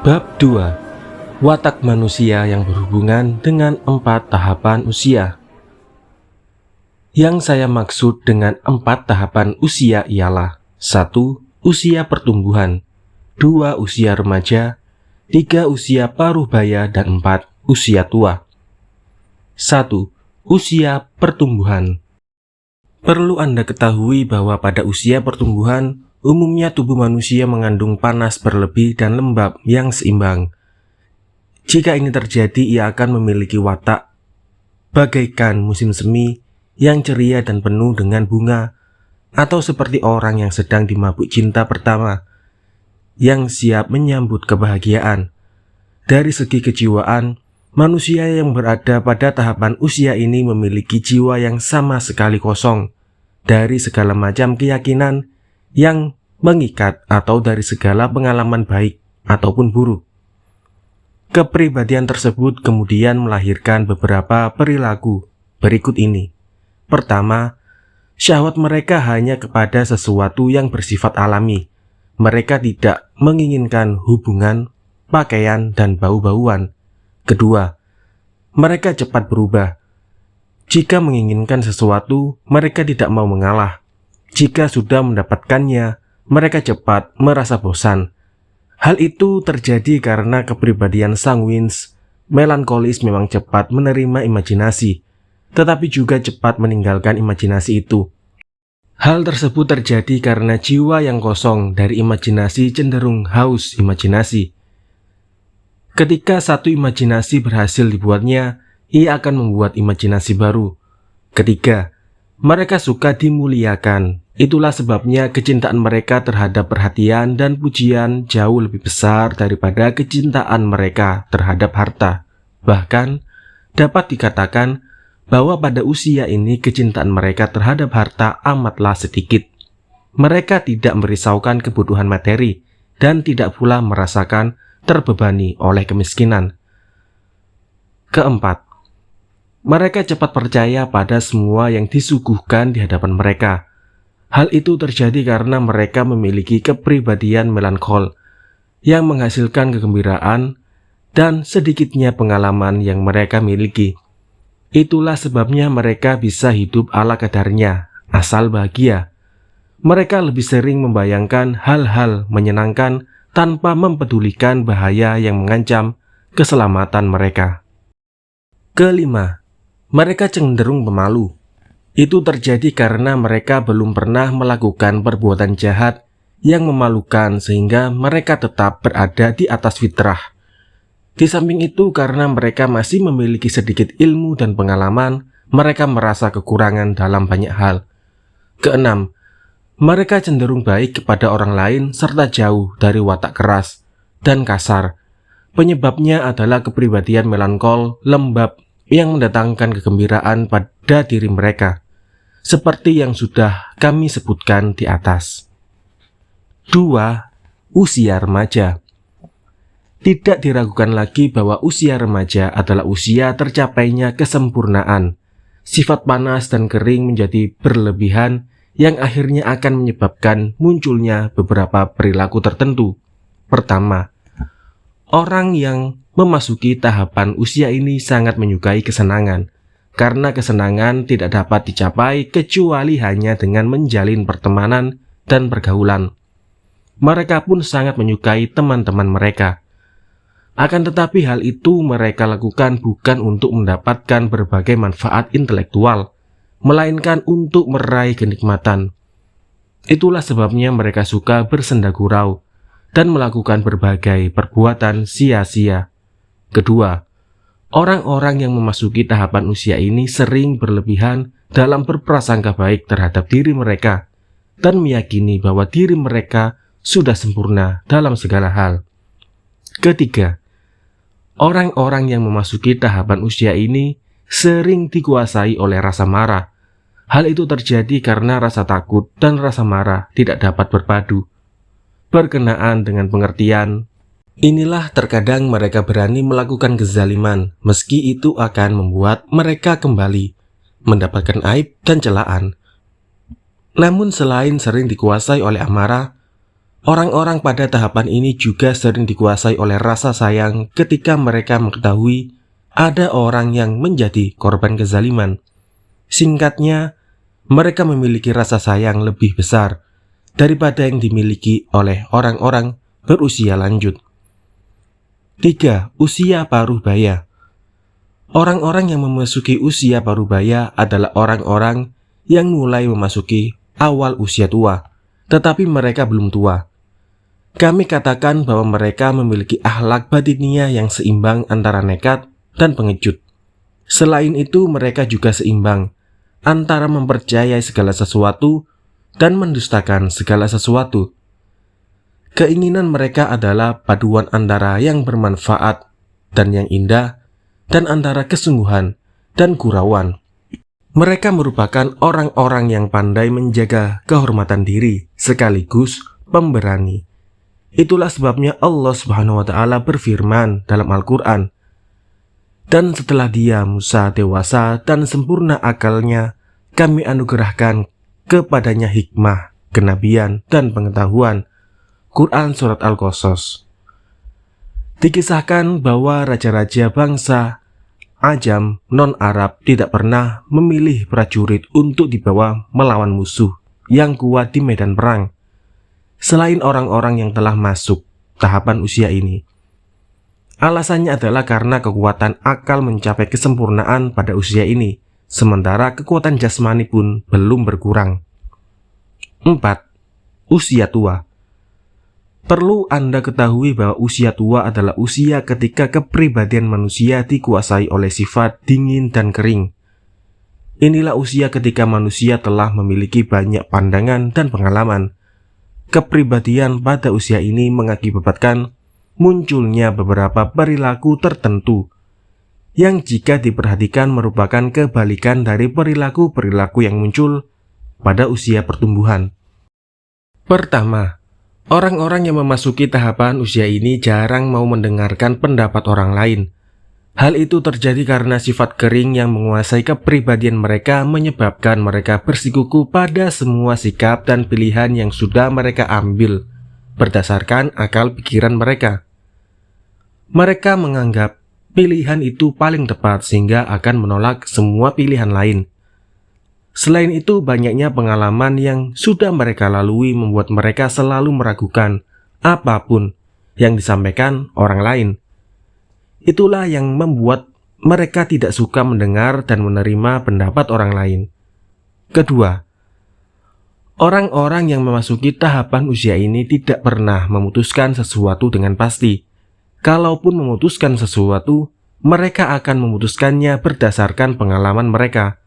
Bab 2. Watak manusia yang berhubungan dengan 4 tahapan usia. Yang saya maksud dengan 4 tahapan usia ialah 1. Usia pertumbuhan, 2. Usia remaja, 3. Usia paruh-baya, dan 4. Usia tua. 1. Usia pertumbuhan. Perlu Anda ketahui bahwa pada usia pertumbuhan, umumnya tubuh manusia mengandung panas berlebih dan lembab yang seimbang. Jika ini terjadi, ia akan memiliki watak bagaikan musim semi yang ceria dan penuh dengan bunga, atau seperti orang yang sedang dimabuk cinta pertama, yang siap menyambut kebahagiaan. Dari segi kejiwaan, manusia yang berada pada tahapan usia ini memiliki jiwa yang sama sekali kosong dari segala macam keyakinan yang mengikat atau dari segala pengalaman baik ataupun buruk. Kepribadian tersebut kemudian melahirkan beberapa perilaku berikut ini. Pertama, syahwat mereka hanya kepada sesuatu yang bersifat alami. Mereka tidak menginginkan hubungan, pakaian, dan bau-bauan. Kedua, mereka cepat berubah. Jika menginginkan sesuatu, mereka tidak mau mengalah. Jika sudah mendapatkannya, mereka cepat merasa bosan. Hal itu terjadi karena kepribadian sanguins, melankolis memang cepat menerima imajinasi, tetapi juga cepat meninggalkan imajinasi itu. Hal tersebut terjadi karena jiwa yang kosong dari imajinasi cenderung haus imajinasi. Ketika satu imajinasi berhasil dibuatnya, ia akan membuat imajinasi baru. Ketiga, mereka suka dimuliakan. Itulah sebabnya kecintaan mereka terhadap perhatian dan pujian jauh lebih besar daripada kecintaan mereka terhadap harta. Bahkan, dapat dikatakan bahwa pada usia ini kecintaan mereka terhadap harta amatlah sedikit. Mereka tidak merisaukan kebutuhan materi dan tidak pula merasakan terbebani oleh kemiskinan. Keempat, mereka cepat percaya pada semua yang disuguhkan di hadapan mereka. Hal itu terjadi karena mereka memiliki kepribadian melankol yang menghasilkan kegembiraan dan sedikitnya pengalaman yang mereka miliki. Itulah sebabnya mereka bisa hidup ala kadarnya, asal bahagia. Mereka lebih sering membayangkan hal-hal menyenangkan tanpa mempedulikan bahaya yang mengancam keselamatan mereka. Kelima, mereka cenderung pemalu. Itu terjadi karena mereka belum pernah melakukan perbuatan jahat yang memalukan sehingga mereka tetap berada di atas fitrah. Di samping itu, karena mereka masih memiliki sedikit ilmu dan pengalaman, mereka merasa kekurangan dalam banyak hal. Keenam, mereka cenderung baik kepada orang lain serta jauh dari watak keras dan kasar. Penyebabnya adalah kepribadian melankol, lembab, yang mendatangkan kegembiraan pada diri mereka, seperti yang sudah kami sebutkan di atas. 2. Usia remaja. Tidak diragukan lagi bahwa usia remaja adalah usia tercapainya kesempurnaan. Sifat panas dan kering menjadi berlebihan yang akhirnya akan menyebabkan munculnya beberapa perilaku tertentu. Pertama, orang yang memasuki tahapan usia ini sangat menyukai kesenangan, karena kesenangan tidak dapat dicapai kecuali hanya dengan menjalin pertemanan dan pergaulan. Mereka pun sangat menyukai teman-teman mereka. Akan tetapi hal itu mereka lakukan bukan untuk mendapatkan berbagai manfaat intelektual, melainkan untuk meraih kenikmatan. Itulah sebabnya mereka suka bersenda gurau dan melakukan berbagai perbuatan sia-sia. Kedua, orang-orang yang memasuki tahapan usia ini sering berlebihan dalam berprasangka baik terhadap diri mereka dan meyakini bahwa diri mereka sudah sempurna dalam segala hal. Ketiga, orang-orang yang memasuki tahapan usia ini sering dikuasai oleh rasa marah. Hal itu terjadi karena rasa takut dan rasa marah tidak dapat berpadu. Berkenaan dengan pengertian, inilah terkadang mereka berani melakukan kezaliman, meski itu akan membuat mereka kembali mendapatkan aib dan celaan. Namun selain sering dikuasai oleh amarah, Orang-orang pada tahapan ini juga sering dikuasai oleh rasa sayang ketika mereka mengetahui ada orang yang menjadi korban kezaliman. Singkatnya, mereka memiliki rasa sayang lebih besar daripada yang dimiliki oleh orang-orang berusia lanjut. 3. Usia paruh baya. Orang-orang yang memasuki usia paruh baya adalah orang-orang yang mulai memasuki awal usia tua, tetapi mereka belum tua. Kami katakan bahwa mereka memiliki akhlak batiniah yang seimbang antara nekat dan pengecut. Selain itu, mereka juga seimbang antara mempercayai segala sesuatu dan mendustakan segala sesuatu. Keinginan mereka adalah paduan antara yang bermanfaat dan yang indah, dan antara kesungguhan dan gurauan. Mereka merupakan orang-orang yang pandai menjaga kehormatan diri sekaligus pemberani. Itulah sebabnya Allah Subhanahu wa Ta'ala berfirman dalam Al-Quran, "Dan setelah dia Musa dewasa dan sempurna akalnya, kami anugerahkan kepadanya hikmah, kenabian, dan pengetahuan." Quran Surat Al-Qasas. Dikisahkan bahwa raja-raja bangsa Ajam non-Arab tidak pernah memilih prajurit untuk dibawa melawan musuh yang kuat di medan perang, selain orang-orang yang telah masuk tahapan usia ini. Alasannya adalah karena kekuatan akal mencapai kesempurnaan pada usia ini, sementara kekuatan jasmani pun belum berkurang. 4. Usia tua. Perlu Anda ketahui bahwa usia tua adalah usia ketika kepribadian manusia dikuasai oleh sifat dingin dan kering. Inilah usia ketika manusia telah memiliki banyak pandangan dan pengalaman. Kepribadian pada usia ini mengakibatkan munculnya beberapa perilaku tertentu yang jika diperhatikan merupakan kebalikan dari perilaku-perilaku yang muncul pada usia pertumbuhan. Pertama, orang-orang yang memasuki tahapan usia ini jarang mau mendengarkan pendapat orang lain. Hal itu terjadi karena sifat kering yang menguasai kepribadian mereka menyebabkan mereka bersikuku pada semua sikap dan pilihan yang sudah mereka ambil berdasarkan akal pikiran mereka. Mereka menganggap pilihan itu paling tepat sehingga akan menolak semua pilihan lain. Selain itu, banyaknya pengalaman yang sudah mereka lalui membuat mereka selalu meragukan apapun yang disampaikan orang lain. Itulah yang membuat mereka tidak suka mendengar dan menerima pendapat orang lain. Kedua, orang-orang yang memasuki tahapan usia ini tidak pernah memutuskan sesuatu dengan pasti. Kalaupun memutuskan sesuatu, mereka akan memutuskannya berdasarkan pengalaman mereka.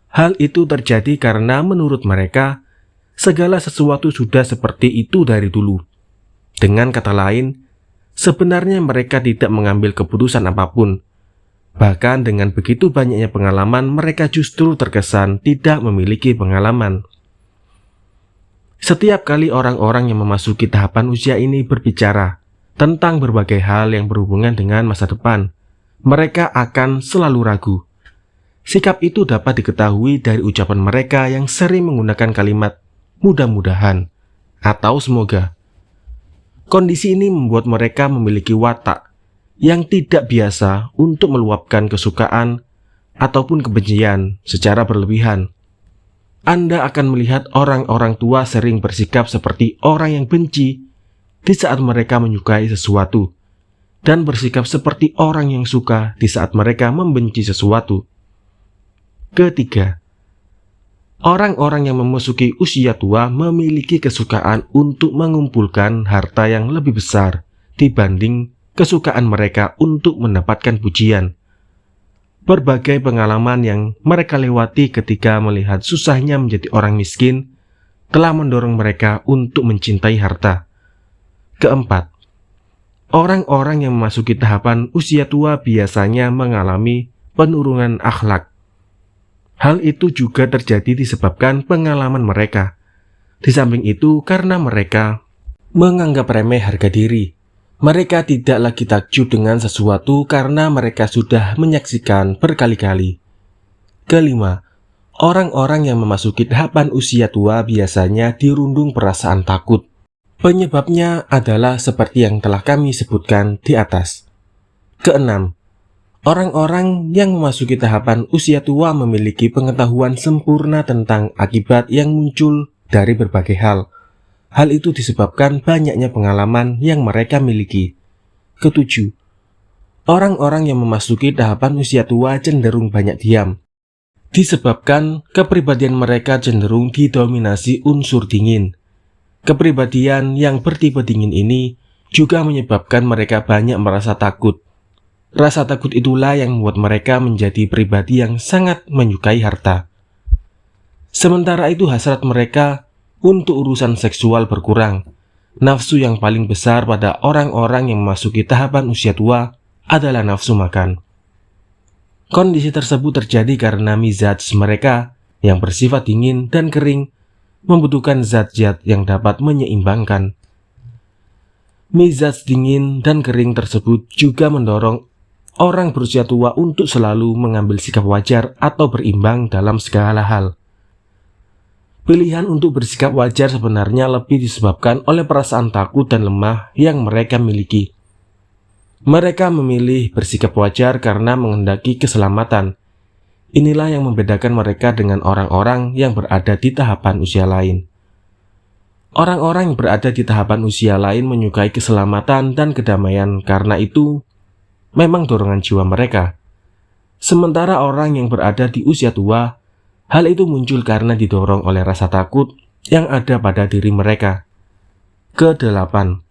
Hal itu terjadi karena menurut mereka, segala sesuatu sudah seperti itu dari dulu. Dengan kata lain, sebenarnya mereka tidak mengambil keputusan apapun. Bahkan dengan begitu banyaknya pengalaman, mereka justru terkesan tidak memiliki pengalaman. Setiap kali orang-orang yang memasuki tahapan usia ini berbicara tentang berbagai hal yang berhubungan dengan masa depan, mereka akan selalu ragu. Sikap itu dapat diketahui dari ucapan mereka yang sering menggunakan kalimat mudah-mudahan atau semoga. Kondisi ini membuat mereka memiliki watak yang tidak biasa untuk meluapkan kesukaan ataupun kebencian secara berlebihan. Anda akan melihat orang-orang tua sering bersikap seperti orang yang benci di saat mereka menyukai sesuatu, dan bersikap seperti orang yang suka di saat mereka membenci sesuatu. Ketiga, orang-orang yang memasuki usia tua memiliki kesukaan untuk mengumpulkan harta yang lebih besar dibanding kesukaan mereka untuk mendapatkan pujian. Berbagai pengalaman yang mereka lewati ketika melihat susahnya menjadi orang miskin telah mendorong mereka untuk mencintai harta. Keempat, orang-orang yang memasuki tahapan usia tua biasanya mengalami penurunan akhlak. Hal itu juga terjadi disebabkan pengalaman mereka. Di samping itu, karena mereka menganggap remeh harga diri, mereka tidak lagi takjub dengan sesuatu karena mereka sudah menyaksikan berkali-kali. Kelima, orang-orang yang memasuki tahapan usia tua biasanya dirundung perasaan takut. Penyebabnya adalah seperti yang telah kami sebutkan di atas. Keenam, orang-orang yang memasuki tahapan usia tua memiliki pengetahuan sempurna tentang akibat yang muncul dari berbagai hal. Hal itu disebabkan banyaknya pengalaman yang mereka miliki. Ketujuh, orang-orang yang memasuki tahapan usia tua cenderung banyak diam, disebabkan kepribadian mereka cenderung didominasi unsur dingin. Kepribadian yang bertipe dingin ini juga menyebabkan mereka banyak merasa takut. Rasa takut itulah yang membuat mereka menjadi pribadi yang sangat menyukai harta. Sementara itu hasrat mereka untuk urusan seksual berkurang. Nafsu yang paling besar pada orang-orang yang memasuki tahapan usia tua adalah nafsu makan. Kondisi tersebut terjadi karena mizaj mereka yang bersifat dingin dan kering membutuhkan zat-zat yang dapat menyeimbangkan. Mizaj dingin dan kering tersebut juga mendorong orang berusia tua untuk selalu mengambil sikap wajar atau berimbang dalam segala hal. Pilihan untuk bersikap wajar sebenarnya lebih disebabkan oleh perasaan takut dan lemah yang mereka miliki. Mereka memilih bersikap wajar karena menghendaki keselamatan. Inilah yang membedakan mereka dengan orang-orang yang berada di tahapan usia lain. Orang-orang yang berada di tahapan usia lain menyukai keselamatan dan kedamaian karena itu memang dorongan jiwa mereka. Sementara orang yang berada di usia tua, hal itu muncul karena didorong oleh rasa takut yang ada pada diri mereka. Kedelapan,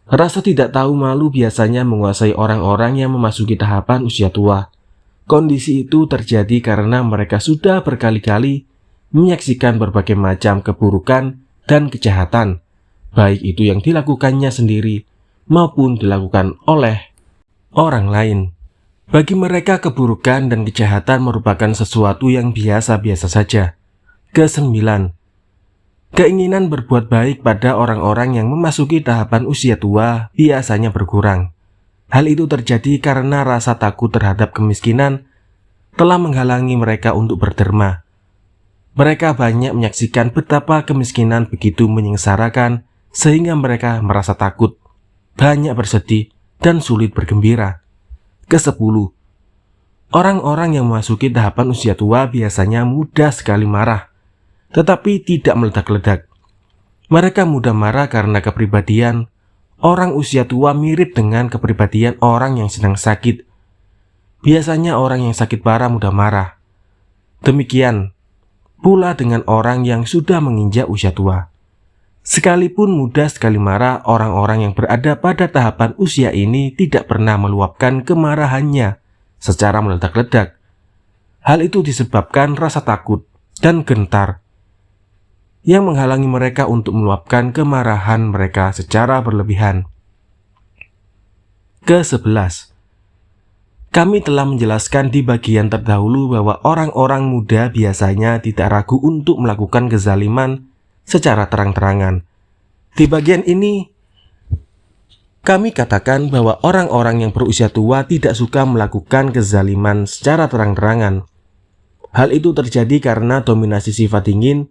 rasa tidak tahu malu biasanya menguasai orang-orang yang memasuki tahapan usia tua. Kondisi itu terjadi karena mereka sudah berkali-kali menyaksikan berbagai macam keburukan dan kejahatan, baik itu yang dilakukannya sendiri maupun dilakukan oleh orang lain. Bagi mereka keburukan dan kejahatan merupakan sesuatu yang biasa-biasa saja. Kesembilan, keinginan berbuat baik pada orang-orang yang memasuki tahapan usia tua biasanya berkurang. Hal itu terjadi karena rasa takut terhadap kemiskinan telah menghalangi mereka untuk berderma. Mereka banyak menyaksikan betapa kemiskinan begitu menyengsarakan sehingga mereka merasa takut, banyak bersedih, dan sulit bergembira. Kesepuluh, orang-orang yang memasuki tahapan usia tua biasanya mudah sekali marah, tetapi tidak meledak-ledak. Mereka mudah marah karena kepribadian orang usia tua mirip dengan kepribadian orang yang sedang sakit. Biasanya orang yang sakit parah mudah marah. Demikian pula dengan orang yang sudah menginjak usia tua. Sekalipun mudah sekali marah, orang-orang yang berada pada tahapan usia ini tidak pernah meluapkan kemarahannya secara meledak-ledak. Hal itu disebabkan rasa takut dan gentar yang menghalangi mereka untuk meluapkan kemarahan mereka secara berlebihan. Ke-11, kami telah menjelaskan di bagian terdahulu bahwa orang-orang muda biasanya tidak ragu untuk melakukan kezaliman secara terang-terangan. Di bagian ini, kami katakan bahwa orang-orang yang berusia tua tidak suka melakukan kezaliman secara terang-terangan. Hal itu terjadi karena dominasi sifat dingin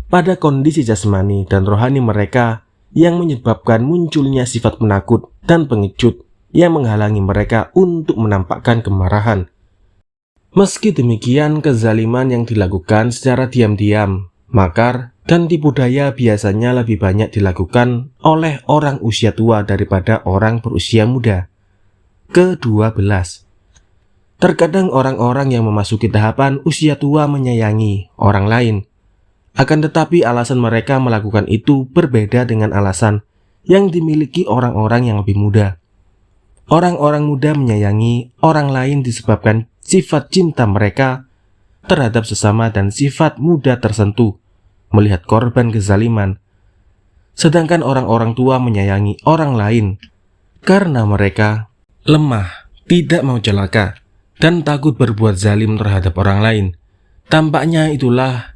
pada kondisi jasmani dan rohani mereka yang menyebabkan munculnya sifat penakut dan pengecut yang menghalangi mereka untuk menampakkan kemarahan. Meski demikian, kezaliman yang dilakukan secara diam-diam, makar, dan tipu daya biasanya lebih banyak dilakukan oleh orang usia tua daripada orang berusia muda. Ke-12, terkadang orang-orang yang memasuki tahapan usia tua menyayangi orang lain. Akan tetapi alasan mereka melakukan itu berbeda dengan alasan yang dimiliki orang-orang yang lebih muda. Orang-orang muda menyayangi orang lain disebabkan sifat cinta mereka terhadap sesama dan sifat mudah tersentuh melihat korban kezaliman. Sedangkan orang-orang tua menyayangi orang lain karena mereka lemah, tidak mau celaka, dan takut berbuat zalim terhadap orang lain. Tampaknya itulah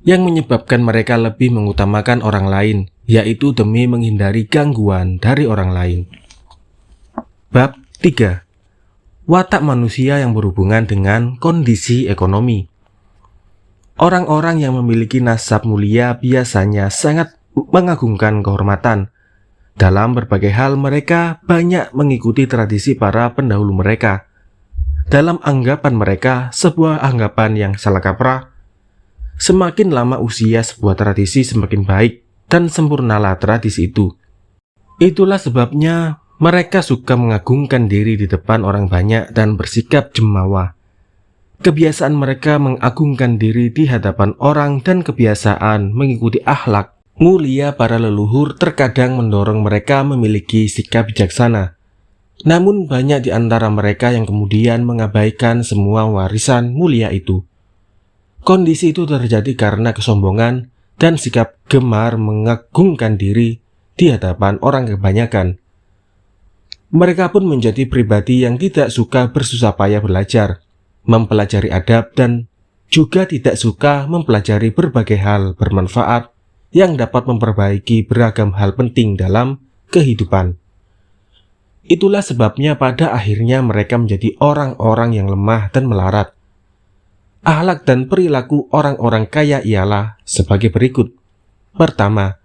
yang menyebabkan mereka lebih mengutamakan orang lain, yaitu demi menghindari gangguan dari orang lain. Bab 3. Watak manusia yang berhubungan dengan kondisi ekonomi. Orang-orang yang memiliki nasab mulia biasanya sangat mengagungkan kehormatan. Dalam berbagai hal mereka banyak mengikuti tradisi para pendahulu mereka. Dalam anggapan mereka, sebuah anggapan yang salah kaprah, semakin lama usia sebuah tradisi semakin baik dan sempurnalah tradisi itu. Itulah sebabnya mereka suka mengagungkan diri di depan orang banyak dan bersikap jemawa. Kebiasaan mereka mengagungkan diri di hadapan orang dan kebiasaan mengikuti akhlak mulia para leluhur terkadang mendorong mereka memiliki sikap bijaksana. Namun banyak di antara mereka yang kemudian mengabaikan semua warisan mulia itu. Kondisi itu terjadi karena kesombongan dan sikap gemar mengagungkan diri di hadapan orang kebanyakan. Mereka pun menjadi pribadi yang tidak suka bersusah payah belajar, mempelajari adab, dan juga tidak suka mempelajari berbagai hal bermanfaat yang dapat memperbaiki beragam hal penting dalam kehidupan. Itulah sebabnya pada akhirnya mereka menjadi orang-orang yang lemah dan melarat. Akhlak dan perilaku orang-orang kaya ialah sebagai berikut. Pertama,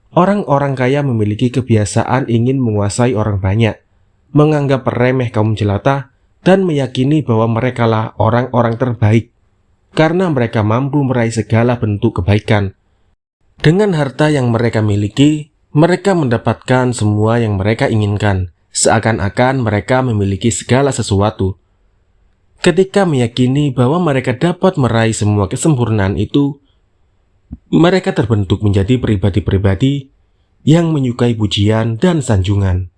orang-orang kaya memiliki kebiasaan ingin menguasai orang banyak, menganggap remeh kaum jelata, dan meyakini bahwa merekalah orang-orang terbaik, karena mereka mampu meraih segala bentuk kebaikan. Dengan harta yang mereka miliki, mereka mendapatkan semua yang mereka inginkan, seakan-akan mereka memiliki segala sesuatu. Ketika meyakini bahwa mereka dapat meraih semua kesempurnaan itu, mereka terbentuk menjadi pribadi-pribadi yang menyukai pujian dan sanjungan.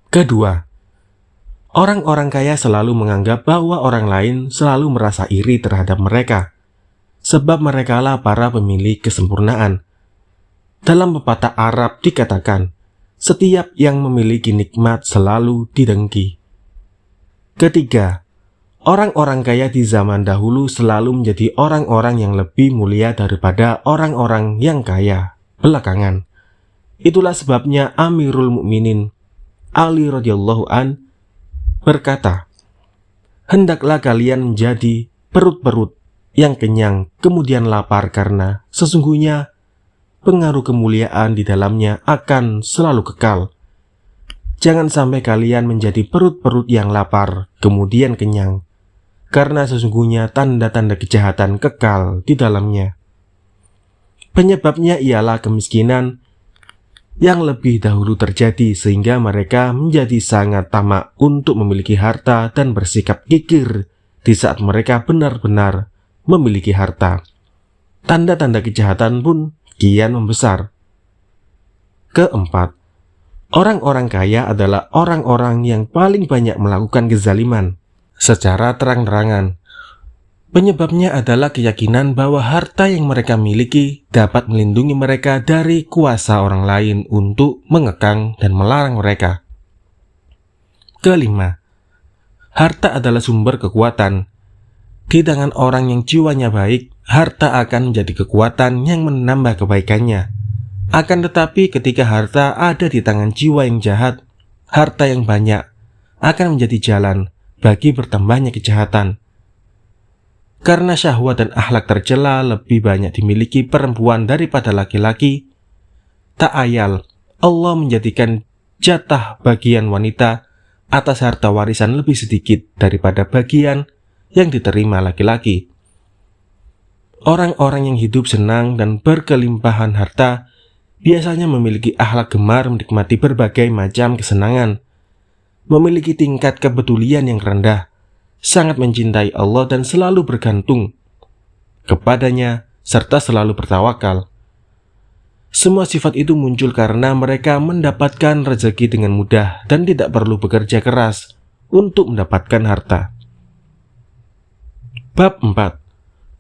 Kedua, orang-orang kaya selalu menganggap bahwa orang lain selalu merasa iri terhadap mereka, sebab merekalah para pemilik kesempurnaan. Dalam pepatah Arab dikatakan, setiap yang memiliki nikmat selalu didengki. Ketiga, orang-orang kaya di zaman dahulu selalu menjadi orang-orang yang lebih mulia daripada orang-orang yang kaya belakangan. Itulah sebabnya Amirul Mukminin Ali radhiyallahu an berkata, "Hendaklah kalian menjadi perut-perut yang kenyang kemudian lapar, karena sesungguhnya pengaruh kemuliaan di dalamnya akan selalu kekal. Jangan sampai kalian menjadi perut-perut yang lapar kemudian kenyang, karena sesungguhnya tanda-tanda kejahatan kekal di dalamnya. Penyebabnya ialah kemiskinan yang lebih dahulu terjadi sehingga mereka menjadi sangat tamak untuk memiliki harta dan bersikap kikir di saat mereka benar-benar memiliki harta. Tanda-tanda kejahatan pun kian membesar." Keempat, orang-orang kaya adalah orang-orang yang paling banyak melakukan kezaliman secara terang-terangan. Penyebabnya adalah keyakinan bahwa harta yang mereka miliki dapat melindungi mereka dari kuasa orang lain untuk mengekang dan melarang mereka. Kelima, harta adalah sumber kekuatan. Di tangan orang yang jiwanya baik, harta akan menjadi kekuatan yang menambah kebaikannya. Akan tetapi ketika harta ada di tangan jiwa yang jahat, harta yang banyak akan menjadi jalan bagi bertambahnya kejahatan. Karena syahwat dan akhlak tercela lebih banyak dimiliki perempuan daripada laki-laki, tak ayal Allah menjadikan jatah bagian wanita atas harta warisan lebih sedikit daripada bagian yang diterima laki-laki. Orang-orang yang hidup senang dan berkelimpahan harta biasanya memiliki akhlak gemar menikmati berbagai macam kesenangan, memiliki tingkat kepedulian yang rendah, sangat mencintai Allah dan selalu bergantung kepadanya, serta selalu bertawakal. Semua sifat itu muncul karena mereka mendapatkan rezeki dengan mudah dan tidak perlu bekerja keras untuk mendapatkan harta. Bab 4.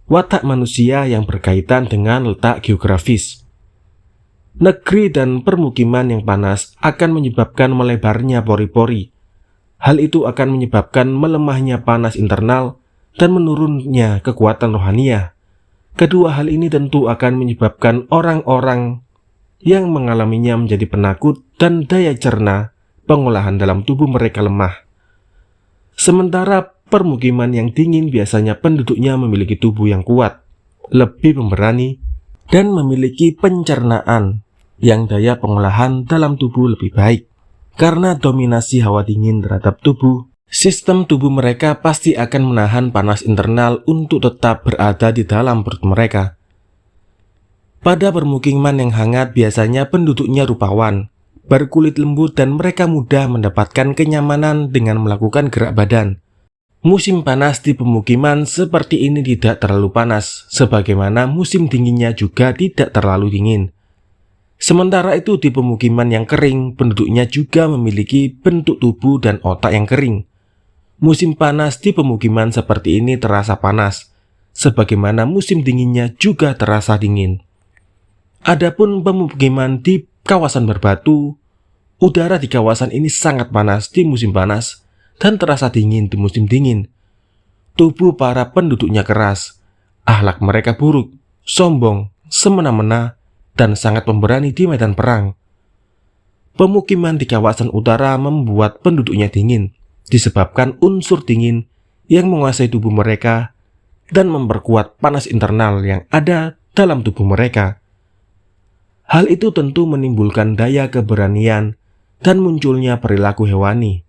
Watak manusia yang berkaitan dengan letak geografis. Negeri dan permukiman yang panas akan menyebabkan melebarnya pori-pori. Hal itu akan menyebabkan melemahnya panas internal dan menurunnya kekuatan rohaniah. Kedua hal ini tentu akan menyebabkan orang-orang yang mengalaminya menjadi penakut dan daya cerna pengolahan dalam tubuh mereka lemah. Sementara permukiman yang dingin biasanya penduduknya memiliki tubuh yang kuat, lebih pemberani, dan memiliki pencernaan yang daya pengolahan dalam tubuh lebih baik. Karena dominasi hawa dingin terhadap tubuh, sistem tubuh mereka pasti akan menahan panas internal untuk tetap berada di dalam perut mereka. Pada permukiman yang hangat biasanya penduduknya rupawan, berkulit lembut dan mereka mudah mendapatkan kenyamanan dengan melakukan gerak badan. Musim panas di pemukiman seperti ini tidak terlalu panas, sebagaimana musim dinginnya juga tidak terlalu dingin. Sementara itu di pemukiman yang kering, penduduknya juga memiliki bentuk tubuh dan otak yang kering. Musim panas di pemukiman seperti ini terasa panas, sebagaimana musim dinginnya juga terasa dingin. Adapun pemukiman di kawasan berbatu, udara di kawasan ini sangat panas di musim panas dan terasa dingin di musim dingin. Tubuh para penduduknya keras, akhlak mereka buruk, sombong, semena-mena, dan sangat pemberani di medan perang. Pemukiman di kawasan utara membuat penduduknya dingin, disebabkan unsur dingin yang menguasai tubuh mereka dan memperkuat panas internal yang ada dalam tubuh mereka. Hal itu tentu menimbulkan daya keberanian dan munculnya perilaku hewani.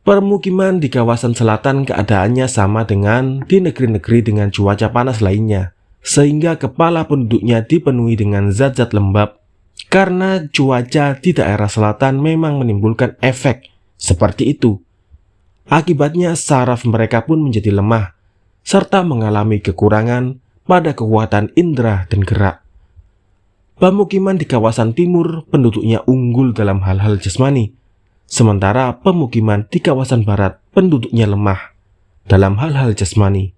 Permukiman di kawasan selatan keadaannya sama dengan di negeri-negeri dengan cuaca panas lainnya, sehingga kepala penduduknya dipenuhi dengan zat-zat lembab. Karena cuaca di daerah selatan memang menimbulkan efek seperti itu. Akibatnya saraf mereka pun menjadi lemah, serta mengalami kekurangan pada kekuatan indera dan gerak. Pemukiman di kawasan timur penduduknya unggul dalam hal-hal jasmani, sementara pemukiman di kawasan barat penduduknya lemah dalam hal-hal jasmani.